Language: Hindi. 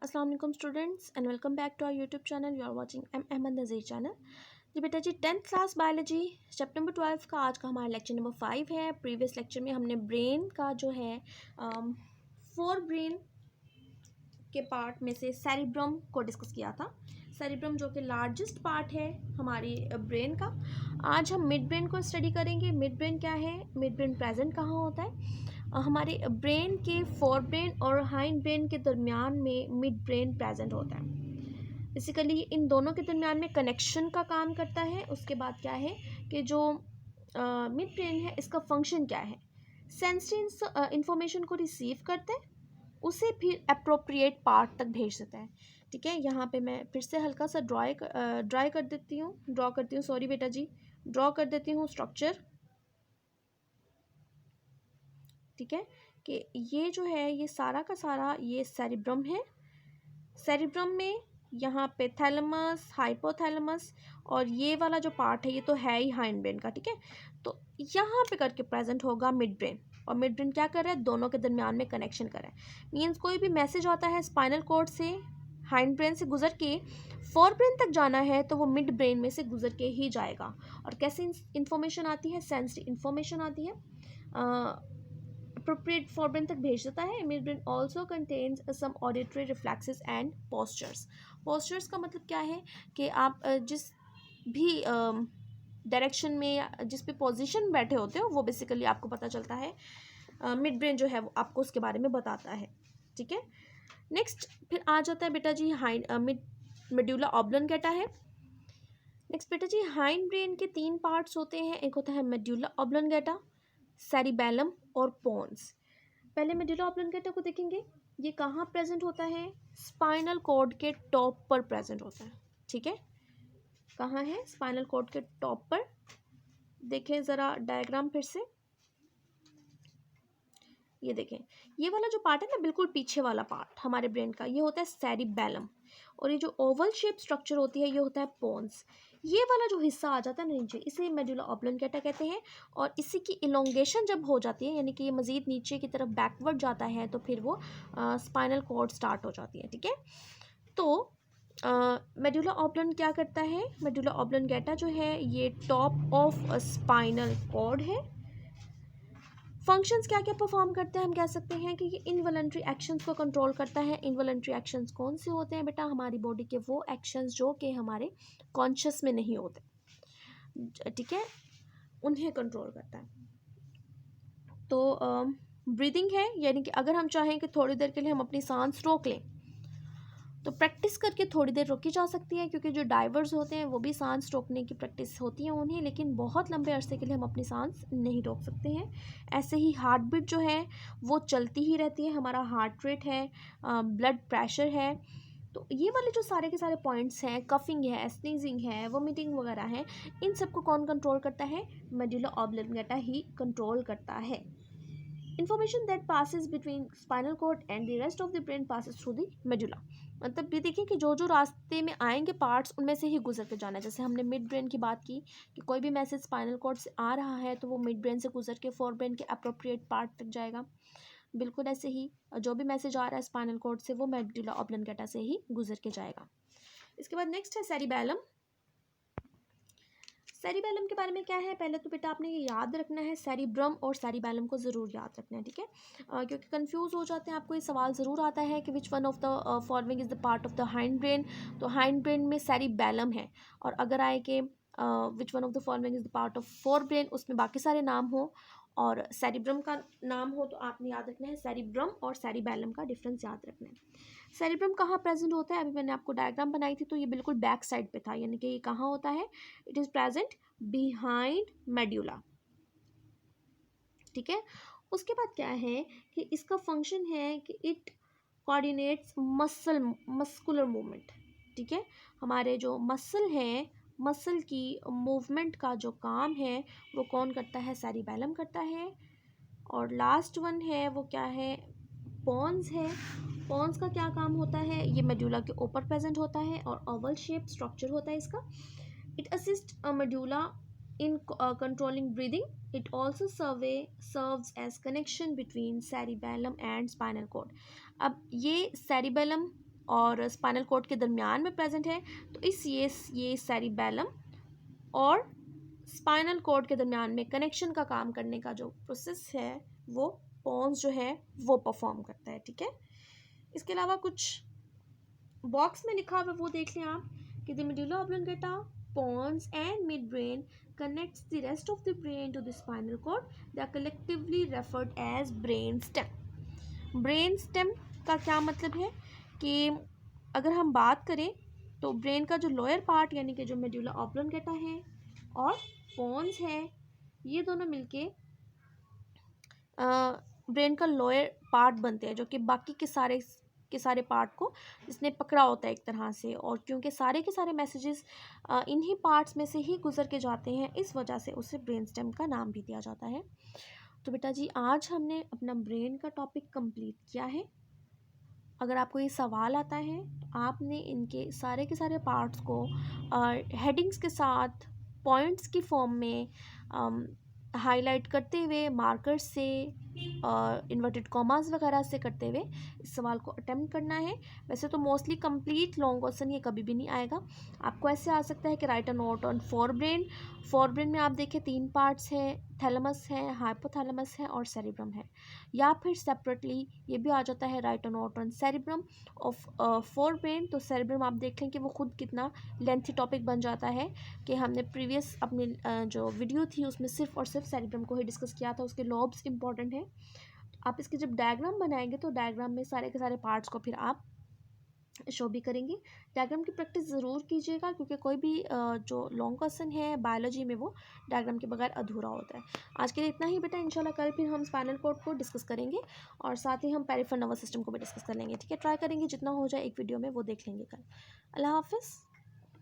अस्सलाम वालेकुम students and welcome back to our YouTube channel. You are watching Ahmad Nazir channel. जी बेटा जी, 10th class biology chapter number 12 का आज का हमारा लेक्चर नंबर 5 है। प्रीवियस लेक्चर में हमने ब्रेन का जो है 4 ब्रेन के पार्ट में से सेरिब्रम को डिस्कस किया था। सेरिब्रम जो कि लार्जेस्ट पार्ट है हमारी ब्रेन का। आज हम मिड ब्रेन को स्टडी करेंगे। मिड ब्रेन क्या है, मिड ब्रेन प्रेजेंट कहाँ होता है। हमारे ब्रेन के फोर ब्रेन और हाइंड ब्रेन के दरमियान में मिड ब्रेन प्रेजेंट होता है। बेसिकली इन दोनों के दरमियान में कनेक्शन का काम करता है। उसके बाद क्या है कि जो मिड ब्रेन है इसका फंक्शन क्या है, सेंसरी इंफॉर्मेशन को रिसीव करते हैं, उसे फिर अप्रोप्रिएट पार्ट तक भेज देता है। ठीक है, यहाँ पे मैं फिर से हल्का सा ड्रॉ करती हूँ सॉरी बेटा जी, ड्रॉ कर देती हूँ स्ट्रक्चर। ठीक है कि ये जो है ये सारा का सारा ये सेरिब्रम है। सेरिब्रम में यहाँ पे थैलेमस, हाइपोथैलेमस और ये वाला जो पार्ट है ये तो है ही हाइंड ब्रेन का। ठीक है, तो यहाँ पे करके प्रेजेंट होगा मिड ब्रेन। और मिड ब्रेन क्या कर रहा है, दोनों के दरमियान में कनेक्शन कर रहा है। मीन्स कोई भी मैसेज आता है स्पाइनल कॉर्ड से हाइंड ब्रेन से गुजर के फोर ब्रेन तक जाना है तो वो मिड ब्रेन में से गुजर के ही जाएगा। और कैसे इंफॉर्मेशन आती है, सेंसरी इंफॉर्मेशन आती है, appropriate forebrain तक भेज देता है। midbrain also contains some auditory reflexes and postures। postures का मतलब क्या है कि आप जिस भी डायरेक्शन में या जिस भी पोजीशन में बैठे होते हो वो बेसिकली आपको पता चलता है। मिड ब्रेन जो है वो आपको उसके बारे में बताता है। ठीक है, नेक्स्ट फिर आ जाता है बेटा जी हाइंड मेडुला ऑब्लोंगेटा है। नेक्स्ट बेटा जी, हाइंड ब्रेन के 3 पार्ट्स होते हैं। एक होता है मेडुला ऑब्लोंगेटा, सेरिबेलम और पोन्स। पहले मेडुला ऑब्लोंगेटा को देखेंगे, ये कहाँ प्रेजेंट होता है, स्पाइनल कॉर्ड के टॉप पर प्रेजेंट होता है। ठीक है, कहाँ है, स्पाइनल कॉर्ड के टॉप पर। देखें ज़रा डायग्राम फिर से, ये देखें ये वाला जो पार्ट है ना, बिल्कुल पीछे वाला पार्ट हमारे ब्रेन का, ये होता है सेरिबेलम। और ये जो ओवल शेप स्ट्रक्चर होती है ये होता है पोन्स। ये वाला जो हिस्सा आ जाता है ना नीचे, इसे मेडुला ऑब्लोंगेटा कहते हैं। और इसी की इलोंगेशन जब हो जाती है, यानी कि ये मज़ीद नीचे की तरफ बैकवर्ड जाता है, तो फिर वो स्पाइनल कॉर्ड स्टार्ट हो जाती है। ठीक है, तो मेडुला ऑब्लोंग क्या करता है, मेडुला ऑब्लोंगेटा जो है ये टॉप ऑफ स्पाइनल कॉर्ड है। फंक्शंस क्या क्या परफॉर्म करते हैं, हम कह सकते हैं कि ये इनवॉलंटरी एक्शंस को कंट्रोल करता है। इनवॉलंटरी एक्शंस कौन से होते हैं बेटा, हमारी बॉडी के वो एक्शंस जो कि हमारे कॉन्शियस में नहीं होते। ठीक है, उन्हें कंट्रोल करता है। तो ब्रीदिंग है, यानी कि अगर हम चाहें कि थोड़ी देर के लिए हम अपनी सांस रोक लें तो प्रैक्टिस करके थोड़ी देर रोकी जा सकती है, क्योंकि जो डाइवर्स होते हैं वो भी सांस रोकने की प्रैक्टिस होती है उन्हें, लेकिन बहुत लंबे अरसे के लिए हम अपनी सांस नहीं रोक सकते हैं। ऐसे ही हार्ट बीट जो है वो चलती ही रहती है, हमारा हार्ट रेट है, ब्लड प्रेशर है। तो ये वाले जो सारे के सारे पॉइंट्स हैं, कफिंग है, स्नीजिंग है, वोमिटिंग वगैरह है, इन सबको कौन कंट्रोल करता है, मेडुला ऑब्लोंगेटा ही कंट्रोल करता है। Information that passes between spinal cord and the rest of the brain passes through the medulla। मतलब ये देखिए कि जो जो रास्ते में आएंगे पार्ट्स उनमें से ही गुजर के जाना है। जैसे हमने मिड ब्रेन की बात की कि कोई भी मैसेज स्पाइनल कॉर्ड से आ रहा है तो वो मिड ब्रेन से गुजर के फोर ब्रेन के अप्रोप्रिएट पार्ट तक जाएगा। बिल्कुल ऐसे ही जो भी मैसेज आ रहा है स्पाइनल कॉर्ड से वो मेडुला ऑब्लोंगेटा से ही गुजर के जाएगा। इसके बाद नेक्स्ट है सेरिबेलम। सेरिबेलम के बारे में क्या है, पहले तो बेटा आपने ये याद रखना है, सेरिब्रम और सेरिबेलम को ज़रूर याद रखना है। ठीक है, क्योंकि कंफ्यूज हो जाते हैं, आपको ये सवाल ज़रूर आता है कि which one of the following is the part of the hind brain. तो हाइंड ब्रेन में सेरिबेलम है, और अगर आए कि which one of the following is the part of fore brain, उसमें बाकी सारे नाम हो और सेरिब्रम का नाम हो, तो आपने याद रखना है सेरिब्रम और सेरिबेलम का डिफरेंस याद रखना है। सेरिब्रम कहाँ प्रेजेंट होता है, अभी मैंने आपको डायग्राम बनाई थी तो ये बिल्कुल बैक साइड पे था, यानी कि ये कहाँ होता है, it is present behind medulla. ठीक है, उसके बाद क्या है कि इसका फंक्शन है कि इट कोऑर्डिनेट्स मस्कुलर मूवमेंट। ठीक है, हमारे जो मसल हैं, मसल की मूवमेंट का जो काम है वो कौन करता है, सेरिबेलम करता है। और लास्ट वन है वो क्या है, पॉन्स है। पॉन्स का क्या काम होता है, ये मेडुला के ऊपर प्रेजेंट होता है और ओवल शेप स्ट्रक्चर होता है इसका। It assists a medulla in controlling breathing. It also serves as connection between cerebellum and spinal cord। अब ये cerebellum और स्पाइनल कॉर्ड के दरमियान में प्रेजेंट है। तो इस ये सेरिबेलम और स्पाइनल कॉर्ड के दरमियान में कनेक्शन का काम करने का जो प्रोसेस है वो पोन्स जो है वो परफॉर्म करता है। ठीक है, इसके अलावा कुछ बॉक्स में लिखा हुआ है वो देख लें आप कि the medulla oblongata, pons and midbrain connects the rest of the brain to the spinal cord. They are collectively referred as brain stem. Brain stem का क्या मतलब है कि अगर हम बात करें तो ब्रेन का जो लोअर पार्ट यानी कि जो मेडुला ऑब्लोंगेटा है और पोन्स है, ये दोनों मिलके ब्रेन का लोअर पार्ट बनते हैं, जो कि बाकी के सारे पार्ट को इसने पकड़ा होता है एक तरह से। और क्योंकि सारे के सारे मैसेजेस इन्हीं पार्ट्स में से ही गुजर के जाते हैं, इस वजह से उसे ब्रेन स्टेम का नाम भी दिया जाता है। तो बेटा जी, आज हमने अपना ब्रेन का टॉपिक कंप्लीट किया है। अगर आपको ये सवाल आता है तो आपने इनके सारे के सारे पार्ट्स को हेडिंग्स के साथ पॉइंट्स की फॉर्म में हाईलाइट करते हुए मार्कर्स से इन्वर्टेड कॉमास वगैरह से करते हुए इस सवाल को अटेम्प्ट करना है। वैसे तो मोस्टली कंप्लीट लॉन्ग क्वेश्चन ये कभी भी नहीं आएगा। आपको ऐसे आ सकता है कि right a note on forebrain. Forebrain में आप देखें 3 पार्ट्स हैं, थैलेमस है, हाइपोथैलेमस है और सेरिब्रम है। या फिर सेपरेटली ये भी आ जाता है right a note on cerebrum of forebrain. तो सेरिब्रम आप देख लें कि वो खुद कितना लेंथी टॉपिक बन जाता है कि हमने प्रीवियस अपनी जो वीडियो थी उसमें सिर्फ और सिर्फ सेरिब्रम को ही डिस्कस किया था। उसके लॉब्स इंपॉर्टेंट हैं। आप इसके जब डायग्राम बनाएंगे तो डायग्राम में सारे के सारे पार्ट्स को फिर आप शो भी करेंगे। डायग्राम की प्रैक्टिस ज़रूर कीजिएगा क्योंकि कोई भी जो लॉन्ग क्वेश्चन है बायोलॉजी में वो डायग्राम के बगैर अधूरा होता है। आज के लिए इतना ही बेटा, इंशाल्लाह कल फिर हम स्पाइनल कॉर्ड को डिस्कस करेंगे और साथ ही हम पेरिफेरल नर्वस सिस्टम को भी डिस्कस कर लेंगे। ठीक है, ट्राई करेंगे जितना हो जाए एक वीडियो में वो देख लेंगे कल। अल्लाह हाफिज़।